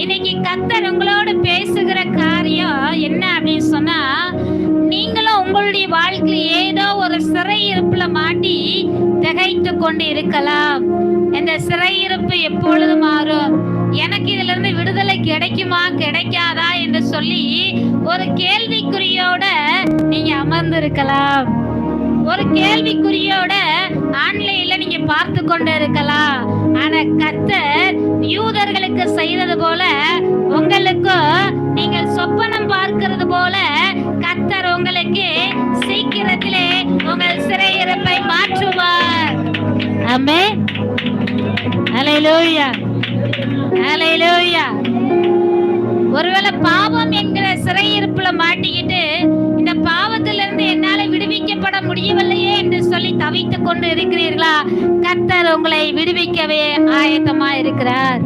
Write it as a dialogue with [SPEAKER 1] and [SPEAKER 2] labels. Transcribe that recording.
[SPEAKER 1] இன்னைக்கு கர்த்தர் உங்களோட பேசுகிற காரியம் என்ன அப்படின்னு சொன்னா, நீங்களும் உங்களுடைய வாழ்க்கையில் ஏதோ ஒரு சிறையிருப்புல மாட்டி திகைத்து கொண்டு இருக்கலாம். இந்த சிறையிருப்பு எப்பொழுது மாறும், எனக்கு இதுல இருந்து விடுதலை கிடைக்குமா கிடைக்காதா என்று சொல்லி ஒரு கேள்விக்குறியோட நீங்க அமர்ந்து இருக்கலாம். ஒரு கேள்விக்குறியோட ஆன்லைன்ல நீங்க பார்த்து கொண்டு இருக்கலாம். ஆனா கர்த்தர் யூதர்களுக்கு செய்தது போல உங்களுக்கும் நீங்கள் சொப்பனம் பார்க்கிறது போல கர்த்தர் உங்களுக்கு சீக்கிரத்திலே உங்கள் சிறையிருப்பை மாற்றுவார். ஆமென். ஹல்லேலூயா, ஹல்லேலூயா. ஒருவேளை பாவம் என்கிற சிறையிருப்புல மாட்டிக்கிட்டு இந்த பாவத்திலிருந்து என்னால விடுவிக்கப்பட முடியவில்லையே என்று சொல்லி தவித்துக் கொண்டு இருக்கிறீர்களா? கர்த்தர் உங்களை விடுவிக்கவே ஆயத்தமா இருக்கிறார்.